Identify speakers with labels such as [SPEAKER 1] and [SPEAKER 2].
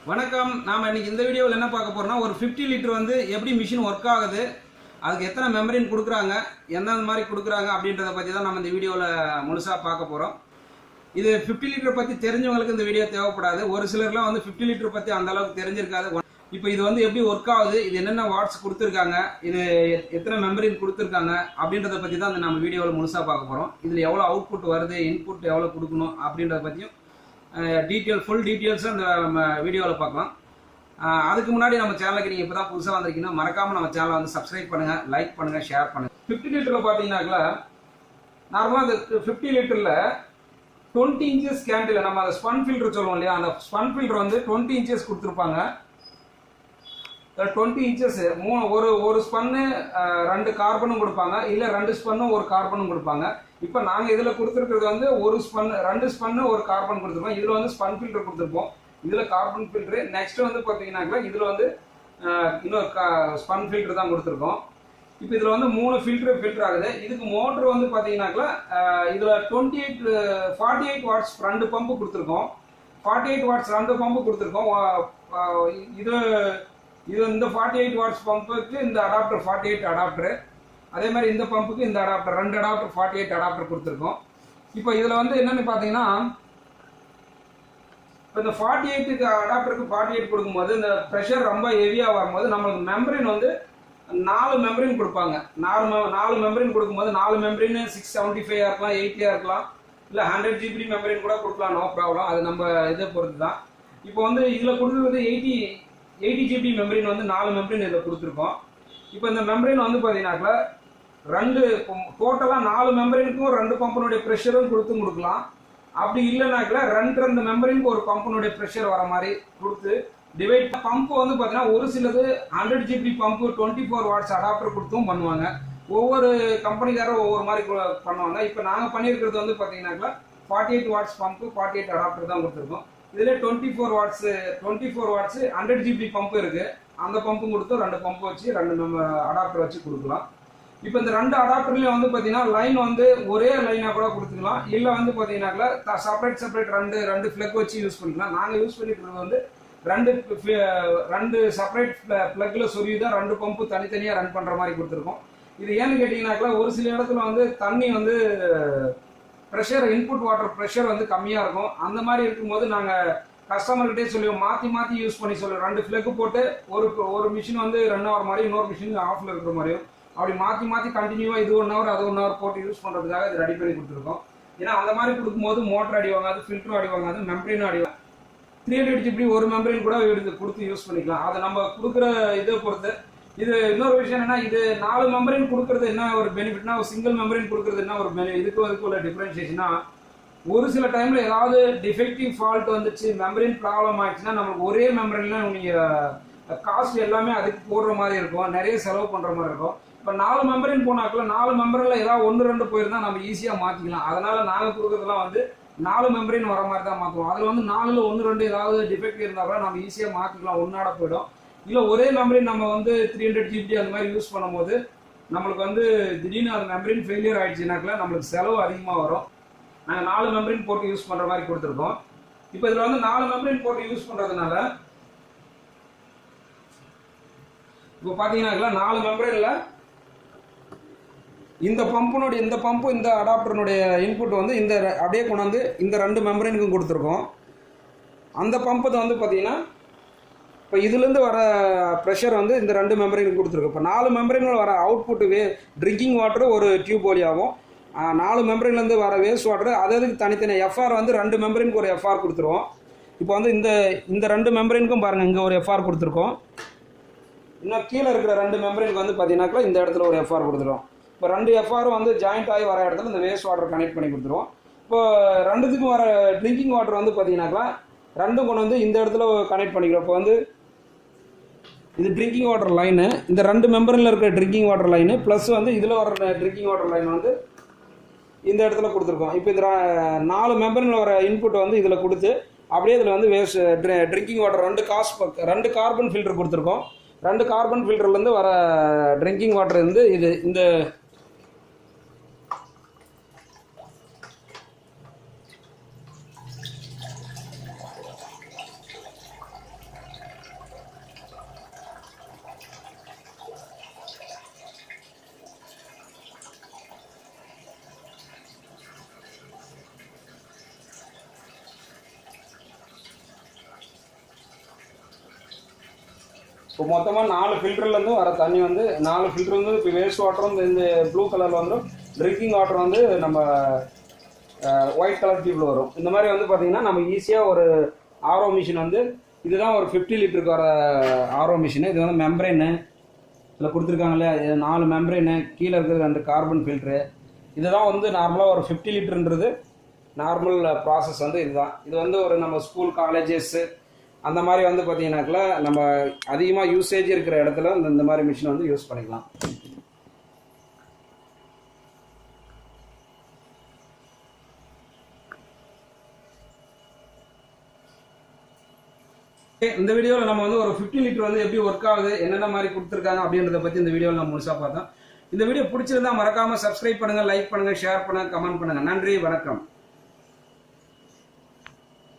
[SPEAKER 1] வணக்கம். நாம் இன்னைக்கு இந்த வீடியோவில் என்ன பார்க்க போறோம்னா, ஒரு 50 லிட்டர் வந்து எப்படி மிஷின் ஒர்க் ஆகுது, அதுக்கு எத்தனை மெம்பரின் கொடுக்குறாங்க, எந்தெந்த மாதிரி கொடுக்குறாங்க அப்படின்றத பற்றி தான் நம்ம இந்த வீடியோவில் முழுசாக பார்க்க போகிறோம். இது 50 லிட்டர் பற்றி தெரிஞ்சவங்களுக்கு இந்த வீடியோ தேவைப்படாது. ஒரு சிலர்லாம் வந்து 50 லிட்டர் பற்றி அந்த அளவுக்கு தெரிஞ்சிருக்காது. இப்போ இது வந்து எப்படி ஒர்க் ஆகுது, இது என்னென்ன வாட்ஸ் கொடுத்துருக்காங்க, இது எத்தனை மெம்பரின் கொடுத்துருக்காங்க அப்படின்றத பற்றி தான் நம்ம வீடியோவில் முழுசாக பார்க்க போகிறோம். இதில் எவ்வளோ அவுட்புட் வருது, இன்புட் எவ்வளோ கொடுக்கணும் அப்படின்றத பற்றியும் ஃபுல் டீட்டெயில்ஸும் இந்த நம்ம வீடியோவில் பார்க்கலாம். அதுக்கு முன்னாடி நம்ம சேனலுக்கு நீங்கள் இப்போ தான் புதுசாக வந்திருக்கீங்கன்னா மறக்காமல் நம்ம சேனலை வந்து சப்ஸ்கிரைப் பண்ணுங்கள், லைக் பண்ணுங்கள், ஷேர் பண்ணுங்கள். 50 லிட்டரில் பார்த்தீங்கன்னாக்கா நார்மலாக அந்த 50 லிட்டரில் 20 இன்ச்சஸ் கேண்டில் நம்ம அந்த ஸ்பன் ஃபில்டர் சொல்லுவோம் இல்லையா, அந்த ஸ்பன் ஃபில்டர் வந்து 20 இன்ச்சஸ் கொடுத்துருப்பாங்க. 20 இன்ச்சஸ் ஒரு ஸ்பன்னு 2 கார்பனும் கொடுப்பாங்க, இல்லை 2 ஸ்பன்னும் 1 கார்பனும் கொடுப்பாங்க. இப்போ நாங்கள் இதில் கொடுத்துருக்கிறது வந்து 2 ஸ்பன்னு 1 கார்பன் கொடுத்துருக்கோம். இதில் வந்து ஸ்பன் ஃபில்டர் கொடுத்துருப்போம், இதில் கார்பன் ஃபில்டரு. நெக்ஸ்ட் வந்து பார்த்தீங்கன்னாக்கா இதில் வந்து இன்னொரு ஸ்பன் ஃபில்டர் தான் கொடுத்துருக்கோம். இப்போ இதில் வந்து 3 ஃபில்டர் ஆகுது. இதுக்கு மோட்ரு வந்து பார்த்தீங்கன்னாக்கா இதில் 48 வாட்ஸ் 2 பம்பு கொடுத்துருக்கோம். 48 வாட்ஸ் 2 பம்பு கொடுத்துருக்கோம். இது இந்த 48 வாட்ஸ் பம்புக்கு இந்த அடாப்டர் 48 அடாப்டரு, அதே மாதிரி இந்த பம்புக்கு இந்த அடாப்டர் 2 அடாப்டர் 48 அடாப்டர் கொடுத்துருக்கோம். இப்போ இதில் வந்து என்னன்னு பார்த்தீங்கன்னா, இப்போ இந்த 48 அடாப்டருக்கு 48 கொடுக்கும்போது இந்த ப்ரெஷர் ரொம்ப ஹெவியாக வரும்போது நம்மளுக்கு மெம்பரின் வந்து 4 மெம்பரின் கொடுப்பாங்க. 4 மெம்பரின் கொடுக்கும்போது 4 மெம்பரின் 675 இருக்கலாம், 80 இருக்கலாம், இல்லை 100 GB மெம்பரின் கூட கொடுக்கலாம், நோ ப்ராப்ளம். அது நம்ம இதை பொறுத்து தான். இப்போ வந்து இதில் கொடுக்குறது 80 GB மெம்பரின் வந்து 4 மெம்பரின் இதில் கொடுத்துருக்கோம். இப்போ இந்த மெம்பரின் வந்து பார்த்தீங்கன்னாக்கா டோட்டலாக 4 மெம்பரினுக்கும் 2 பம்பனுடைய ப்ரெஷரும் கொடுக்கலாம். அப்படி இல்லைனாக்கா 2 மெம்பரினுக்கு ஒரு பம்பனுடைய ப்ரெஷர் வர மாதிரி கொடுத்து டிவைட். பம்பு வந்து பார்த்தீங்கன்னா ஒரு சிலது 100 GB பம்பு 24 வாட்ஸ் அடாப்டர் கொடுத்தும் பண்ணுவாங்க. ஒவ்வொரு கம்பெனிக்காரும் ஒவ்வொரு மாதிரி பண்ணுவாங்க. இப்போ நாங்கள் பண்ணியிருக்கிறது வந்து பார்த்தீங்கன்னாக்கா 48 வாட்ஸ் பம்பு 48 அடாப்டர் தான் கொடுத்துருக்கோம். இதில் 24 வாட்ஸ் 100 GB பம்பு இருக்குது. அந்த பம்பும் கொடுத்து 2 பம்பு வச்சு 2 அடாப்டர் வச்சு கொடுக்கலாம். இப்போ இந்த 2 அடாப்டர்லையும் வந்து பார்த்தீங்கன்னா லைன் வந்து ஒரே லைனாக கூட கொடுத்துக்கலாம், இல்லை வந்து பார்த்தீங்கன்னாக்கா செப்பரேட் 2 ஃப்ளக் வச்சு யூஸ் பண்ணிக்கலாம். நாங்கள் யூஸ் பண்ணிக்கிறது வந்து 2 செப்பரேட் ஃப்ளக்கில் சொருவி தான் 2 பம்பு தனித்தனியாக ரன் பண்ணுற மாதிரி கொடுத்துருக்கோம். இது ஏன்னு கேட்டிங்கனாக்கா ஒரு சில இடத்துல வந்து தண்ணி வந்து ப்ரெஷர், இன்புட் வாட்டர் ப்ரெஷர் வந்து கம்மியாக இருக்கும். அந்த மாதிரி இருக்கும்போது நாங்கள் கஸ்டமர்கிட்டே சொல்லுவோம், மாற்றி யூஸ் பண்ணி சொல்லுவோம். 2 ஃப்ளக்கு போட்டு ஒரு மிஷின் வந்து ரன் ஆகிற மாதிரி, இன்னொரு மிஷின் ஆஃபில் இருக்கிற மாதிரியும், அப்படி மாற்றி கண்டினியூவாக இது 1 ஹவர் அது 1 ஹவர் போட்டு யூஸ் பண்ணுறதுக்காக இது ரெடி பண்ணி கொடுத்துருக்கோம். ஏன்னா அந்த மாதிரி கொடுக்கும்போது மோட்டர் அடி வாங்காது, ஃபில்டரும் அடி வாங்காது, மெம்பரினும் அடி வாங்காது. 300 GB ஒரு மெம்பரின் கூட கொடுத்து யூஸ் பண்ணிக்கலாம். அதை நம்ம கொடுக்குற இதை பொறுத்து. இது இன்னொரு விஷயம் என்னன்னா, இது 4 மெம்பரின் கொடுக்கறது என்ன ஒரு பெனிஃபிட்னா, ஒரு சிங்கிள் மெம்பரின் கொடுக்கறது என்ன ஒரு இதுக்கு உள்ள டிஃபரன்சியேஷனா, ஒரு சில டைம்ல ஏதாவது டிஃபெக்டிவ் ஃபால்ட் வந்துச்சு, மெம்பரின் ப்ராப்ளம் ஆயிடுச்சுன்னா நம்மளுக்கு ஒரே மெம்பரின்ல நீங்கள் காஸ்ட் எல்லாமே அதுக்கு போடுற மாதிரி இருக்கும், நிறைய செலவு பண்ணுற மாதிரி இருக்கும். இப்போ 4 மெம்பரின் போனாக்கல 4 மெம்பரில் ஏதாவது 1-2 போயிருந்தா நம்ம ஈஸியாக மாற்றிக்கலாம். அதனால நாங்கள் கொடுக்குறதுலாம் வந்து 4 மெம்பரின் வர மாதிரி தான் மாற்றுவோம். அதில் வந்து 4ல் 1-2 ஏதாவது டிஃபெக்ட் இருந்தால் கூட நம்ம ஈஸியாக மாற்றிக்கலாம், ஒன்னாட போயிடும். இல்லை ஒரே மெம்பரின் நம்ம வந்து 300 GB அந்த மாதிரி யூஸ் பண்ணும்போது நம்மளுக்கு வந்து திடீர்னு அந்த மெம்பரின் ஃபெயிலியர் ஆயிடுச்சுனாக்கல நம்மளுக்கு செலவு அதிகமாக வரும். நாங்கள் 4 மெம்பரின் போட்டு யூஸ் பண்ணுற மாதிரி கொடுத்துருக்கோம். இப்போ இதில் வந்து 4 மெம்பரின் போட்டு யூஸ் பண்ணுறதுனால இப்போ பார்த்தீங்கன்னாக்கா 4 மெம்பரின்ல இந்த பம்பு இந்த அடாப்டருடைய இன்புட் வந்து இந்த அப்படியே கொண்டாந்து இந்த 2 மெம்பரினுக்கும் கொடுத்துருக்கோம். அந்த பம்பு வந்து பார்த்தீங்கன்னா இப்போ இதுலேருந்து வர ப்ரெஷர் வந்து இந்த 2 மெம்பரினுக்கு கொடுத்துருக்கோம். இப்போ 4 மெம்பரின்கள் வர அவுட்புட்டு ட்ரிங்கிங் வாட்டர் ஒரு டியூப் வழியாகவும், 4 மெம்பரின்லேருந்து வர வேஸ்ட் வாட்டர் அதுக்கு தனித்தனி எஃப்ஆர் வந்து 2 மெம்பரினுக்கு ஒரு எஃப்ஆர் கொடுத்துருவோம். இப்போ வந்து இந்த 2 மெம்பரினுக்கும் பாருங்கள், இங்கே ஒரு எஃப்ஆர் கொடுத்துருக்கோம். இன்னும் கீழே இருக்கிற 2 மெம்பரினுக்கு வந்து பார்த்தீங்கன்னாக்கா இந்த இடத்துல ஒரு எஃப்ஆர் கொடுத்துருவோம். இப்போ 2 எஃப்ஆரும் வந்து ஜாயிண்ட் ஆகி வர இடத்துல இந்த வேஸ்ட் வாட்டர் கனெக்ட் பண்ணி கொடுத்துருவோம். இப்போ 2த்துக்கும் வர ட்ரிங்கிங் வாட்டர் வந்து பார்த்தீங்கன்னாக்கா 2 கொண்டு வந்து இந்த இடத்துல கனெக்ட் பண்ணிக்கிறோம். இப்போ வந்து இது ட்ரிங்கிங் வாட்டர் லைனு, இந்த 2 மெம்பரில் இருக்கிற ட்ரிங்கிங் வாட்டர் லைனு ப்ளஸ் வந்து இதில் வர ட்ரிங்கிங் வாட்டர் லைன் வந்து இந்த இடத்துல கொடுத்துருக்கோம். இப்போ இந்த 4 மெம்பரில் வர இன்புட் வந்து இதில் கொடுத்து அப்படியே இதில் வந்து waste drinking water 2 carbon filter கொடுத்துருக்கோம். 2 கார்பன் ஃபில்டர்லேருந்து வர ட்ரிங்கிங் வாட்டர் வந்து இந்த இப்போ மொத்தமாக 4 ஃபில்டர்லேருந்து வர தண்ணி வந்து 4 ஃபில்டர் வந்து இப்போ வேஸ்ட் வாட்டர் வந்து இந்த ப்ளூ கலரில் வந்துடும், ட்ரிங்கிங் வாட்டர் வந்து நம்ம ஒயிட் கலர் டியூப்ல வரும். இந்த மாதிரி வந்து பார்த்தீங்கன்னா நம்ம ஈஸியாக ஒரு ஆர்ஓ மிஷின் வந்து இதுதான் ஒரு 50 லிட்டருக்கு வர ஆர்ஓ மிஷின். இது வந்து மெம்பரேனு இதில் கொடுத்துருக்காங்களே, 4 மெம்பரேனு, கீழே இருக்கிறது 2 கார்பன் ஃபில்ட்ரு. இதுதான் வந்து நார்மலாக ஒரு 50 லிட்டருன்றது நார்மல் ப்ராசஸ் வந்து இதுதான். இது வந்து ஒரு நம்ம ஸ்கூல் காலேஜஸ் அந்த மாதிரி வந்து பார்த்தீங்கன்னாக்கா நம்ம அதிகமாக யூசேஜ் இருக்கிற இடத்துல இந்த மாதிரி மிஷின் வந்து யூஸ் பண்ணிக்கலாம். இந்த வீடியோவில் நம்ம வந்து ஒரு 50 லிட்டர் வந்து எப்படி ஒர்க் ஆகுது, என்னென்ன மாதிரி கொடுத்துருக்காங்க அப்படின்றத பற்றி இந்த வீடியோவில் நம்ம முழுசாக பார்த்தோம். இந்த வீடியோ பிடிச்சிருந்தா மறக்காமல் சப்ஸ்கிரைப் பண்ணுங்கள், லைக் பண்ணுங்கள், ஷேர் பண்ணுங்கள், கமெண்ட் பண்ணுங்கள். நன்றி, வணக்கம்.